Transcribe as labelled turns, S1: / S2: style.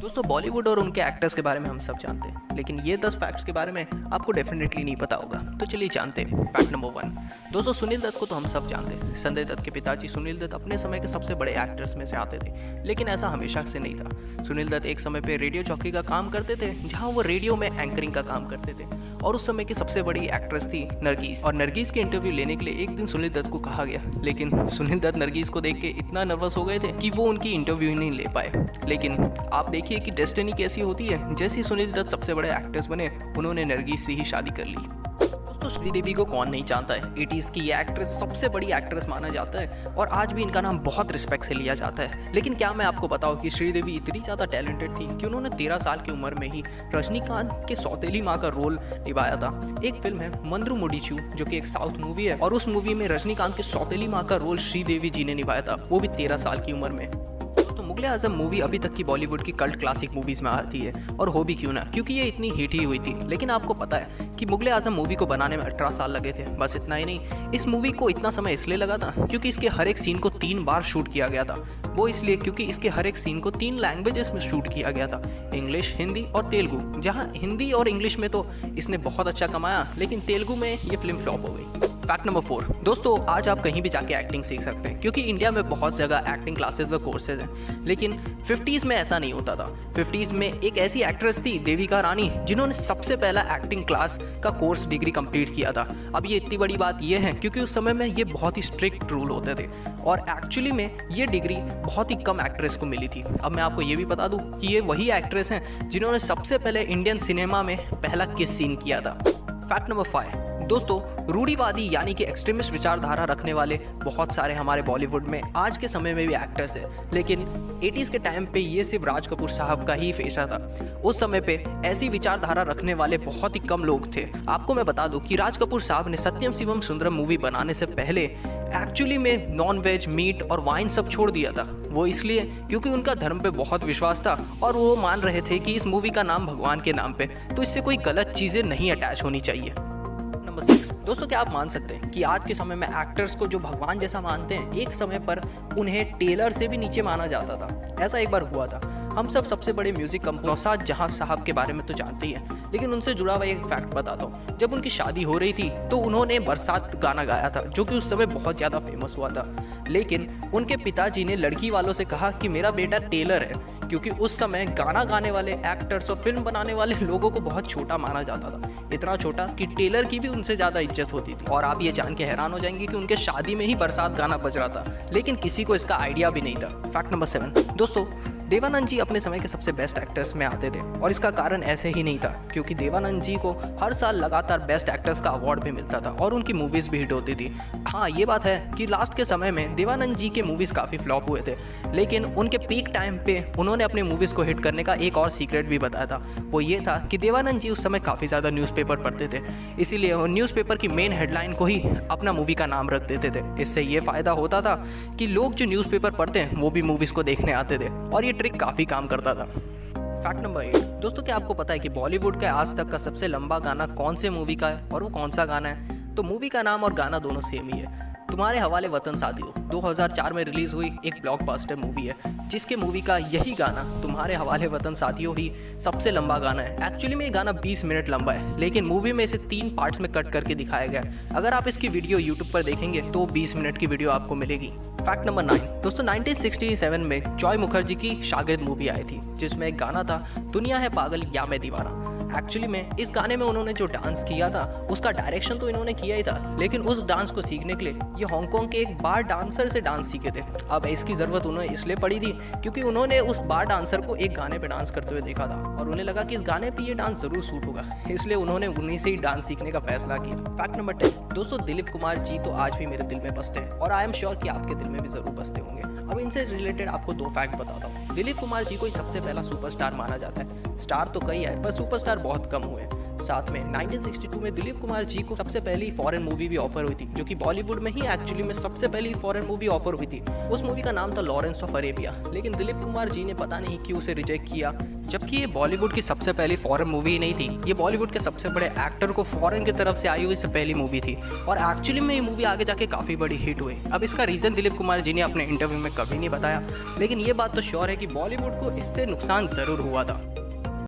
S1: दोस्तों बॉलीवुड और उनके एक्टर्स के बारे में हम सब जानते हैं, लेकिन ये 10 फैक्ट्स के बारे में आपको डेफिनेटली नहीं पता होगा। तो चलिए जानते हैं। Fact number 1। दोस्तों सुनील दत्त को तो हम सब जानते हैं। संजय दत्त के पिताजी सुनील दत्त अपने समय के सबसे बड़े एक्टर्स में से आते थे, लेकिन ऐसा हमेशा से नहीं था। सुनील दत्त एक समय पे रेडियो जॉकी का काम करते थे, जहाँ वो रेडियो में एंकरिंग का काम करते थे, और उस समय की सबसे बड़ी एक्ट्रेस थी नरगिस। और नरगिस के इंटरव्यू लेने के लिए एक दिन सुनील दत्त को कहा गया, लेकिन सुनील दत्त नरगिस को देख के इतना नर्वस हो गए थे कि वो उनकी इंटरव्यू ही नहीं ले पाए। लेकिन आप देखिए कि डेस्टिनी कैसी होती है। जैसे ही सुनील दत्त सबसे बड़े एक्टर्स बने, उन्होंने नरगिस से ही शादी कर ली। दोस्तों श्रीदेवी को कौन नहीं जानता है। 80s की ये एक्ट्रेस सबसे बड़ी एक्ट्रेस माना जाता है और आज भी इनका नाम बहुत रिस्पेक्ट से लिया जाता है। लेकिन क्या मैं आपको बताऊं कि श्रीदेवी इतनी ज़्यादा टैलेंटेड थी कि उन्होंने 13 साल की उम्र में ही रजनीकांत के सौतेली माँ का रोल निभाया था। एक फिल्म है मंद्रू मुडिचू, जो कि एक साउथ मूवी है, और उस मूवी में रजनीकांत के सौतेली माँ का रोल श्रीदेवी जी ने निभाया था, वो भी 13 साल की उम्र में। मुगले आजम मूवी अभी तक की बॉलीवुड की कल्ट क्लासिक मूवीज में आती है, और हो भी क्यों ना, क्योंकि ये इतनी हिट ही हुई थी। लेकिन आपको पता है कि मुगले आजम मूवी को बनाने में 18 साल लगे थे। बस इतना ही नहीं, इस मूवी को इतना समय इसलिए लगा था क्योंकि इसके हर एक सीन को 3 बार शूट किया गया था। वो इसलिए क्योंकि इसके हर एक सीन को 3 लैंग्वेजेस में शूट किया गया था, इंग्लिश, हिंदी और तेलुगु। जहाँ हिंदी और इंग्लिश में तो इसने बहुत अच्छा कमाया, लेकिन तेलुगु में ये फिल्म फ्लॉप हो गई। Fact number 4। दोस्तों आज आप कहीं भी जाके एक्टिंग सीख सकते हैं, क्योंकि इंडिया में बहुत जगह एक्टिंग क्लासेस और कोर्सेज हैं। लेकिन 50s में ऐसा नहीं होता था। 50s में एक ऐसी एक्ट्रेस थी देविका रानी, जिन्होंने सबसे पहला एक्टिंग क्लास का कोर्स डिग्री कंप्लीट किया था। अब ये इतनी बड़ी बात ये है क्योंकि उस समय में ये बहुत ही स्ट्रिक्ट रूल होते थे, और एक्चुअली में ये डिग्री बहुत ही कम एक्ट्रेस को मिली थी। अब मैं आपको ये भी बता दूं कि ये वही एक्ट्रेस हैं जिन्होंने सबसे पहले इंडियन सिनेमा में पहला किस सीन किया था। Fact number 5। दोस्तों रूढ़िवादी यानी कि एक्सट्रीमिस्ट विचारधारा रखने वाले बहुत सारे हमारे बॉलीवुड में आज के समय में भी एक्टर्स हैं, लेकिन 80s के टाइम पे ये सिर्फ राज कपूर साहब का ही पेशा था। उस समय पे ऐसी विचारधारा रखने वाले बहुत ही कम लोग थे। आपको मैं बता दूं कि राज कपूर साहब ने सत्यम शिवम सुंदरम मूवी बनाने से पहले एक्चुअली में नॉन वेज, मीट और वाइन सब छोड़ दिया था। वो इसलिए क्योंकि उनका धर्म पे बहुत विश्वास था, और वो मान रहे थे कि इस मूवी का नाम भगवान के नाम पे, तो इससे कोई गलत चीज़ें नहीं अटैच होनी चाहिए। नंबर 6। दोस्तों क्या आप मान सकते हैं कि आज के समय में एक्टर्स को जो भगवान जैसा मानते हैं, एक समय पर उन्हें टेलर से भी नीचे माना जाता था। ऐसा एक बार हुआ था। हम सब सबसे बड़े म्यूजिक कंपोजर नौशाद जहां साहब के बारे में तो जानते ही हैं, लेकिन उनसे जुड़ा हुआ एक फैक्ट बताता हूँ। जब उनकी शादी हो रही थी तो उन्होंने बरसात गाना गाया था, जो कि उस समय बहुत ज़्यादा फेमस हुआ था। लेकिन उनके पिताजी ने लड़की वालों से कहा कि मेरा बेटा टेलर है, क्योंकि उस समय गाना गाने वाले एक्टर्स और फिल्म बनाने वाले लोगों को बहुत छोटा माना जाता था। इतना छोटा कि टेलर की भी उनसे ज़्यादा इज्जत होती थी। और आप ये जान के हैरान हो जाएंगे कि उनके शादी में ही बरसात गाना बज रहा था, लेकिन किसी को इसका आइडिया भी नहीं था। Fact number 7। दोस्तों देवानंद जी अपने समय के सबसे बेस्ट एक्टर्स में आते थे, और इसका कारण ऐसे ही नहीं था क्योंकि देवानंद जी को हर साल लगातार बेस्ट एक्टर्स का अवार्ड भी मिलता था, और उनकी मूवीज़ भी हिट होती थी। हाँ ये बात है कि लास्ट के समय में देवानंद जी के मूवीज़ काफ़ी फ्लॉप हुए थे, लेकिन उनके पीक टाइम पे उन्होंने अपने मूवीज़ को हिट करने का एक और सीक्रेट भी बताया था। वो ये था कि देवानंद जी उस समय काफ़ी ज़्यादा न्यूज़पेपर पढ़ते थे, इसीलिए वो न्यूज़पेपर की मेन हेडलाइन को ही अपना मूवी का नाम रख देते थे। इससे ये फ़ायदा होता था कि लोग जो न्यूज़पेपर पढ़ते हैं वो भी मूवीज़ को देखने आते थे, और ये ट्रिक काफ़ी काम करता था। Fact number 8। दोस्तों क्या आपको पता है कि बॉलीवुड का आज तक का सबसे लंबा गाना कौन से मूवी का है, और वो कौन सा गाना है? तो मूवी का नाम और गाना दोनों सेम ही है। तुम्हारे हवाले वतन साथियों 2004 में रिलीज हुई एक ब्लॉकबस्टर मूवी है, जिसके मूवी का यही गाना तुम्हारे हवाले वतन साथियों ही सबसे लंबा गाना है। एक्चुअली में ये गाना 20 मिनट लंबा है, लेकिन मूवी में इसे 3 पार्ट्स में कट करके दिखाया गया है। अगर आप इसकी वीडियो यूट्यूब पर देखेंगे तो 20 मिनट की वीडियो आपको मिलेगी। Fact number 9। दोस्तों 1967 में जॉय मुखर्जी की शागिर्द मूवी आई थी, जिसमें एक गाना था दुनिया है पागल या मैं दीवाना। एक्चुअली में इस गाने में उन्होंने जो डांस किया था उसका डायरेक्शन तो इन्होंने किया ही था, लेकिन उस डांस को सीखने के लिए ये हांगकांग के एक बार डांसर से डांस सीखे थे। अब इसकी ज़रूरत उन्हें इसलिए पड़ी थी क्योंकि उन्होंने उस बार डांसर को एक गाने पे डांस करते हुए देखा था, और उन्हें लगा कि इस गाने पे ये डांस ज़रूर सूट होगा, इसलिए उन्होंने उन्हीं से ही डांस सीखने का फैसला किया। Fact number 10। दोस्तों दिलीप कुमार जी तो आज भी मेरे दिल में बसते हैं, और आई एम श्योर कि आपके दिल में भी ज़रूर बसते होंगे। अब इनसे रिलेटेड आपको 2 फैक्ट बताता हूँ। दिलीप कुमार जी को ही सबसे पहला सुपरस्टार माना जाता है। स्टार तो कई आए पर सुपरस्टार बहुत कम हुए। साथ में 1962 में दिलीप कुमार जी को सबसे पहली फॉरेन मूवी भी ऑफर हुई थी, जो कि बॉलीवुड में ही एक्चुअली में सबसे पहली फॉरेन मूवी ऑफर हुई थी। उस मूवी का नाम था लॉरेंस ऑफ अरेबिया, लेकिन दिलीप कुमार जी ने पता नहीं क्यों उसे रिजेक्ट किया, जबकि ये बॉलीवुड की सबसे पहली फॉरेन मूवी ही नहीं थी। ये बॉलीवुड के सबसे बड़े एक्टर को फॉरेन की तरफ से आई हुई से पहली मूवी थी, और एक्चुअली में ये मूवी आगे जाके काफ़ी बड़ी हिट हुई। अब इसका रीज़न दिलीप कुमार जी ने अपने इंटरव्यू में कभी नहीं बताया, लेकिन ये बात तो श्योर है कि बॉलीवुड को इससे नुकसान ज़रूर हुआ था।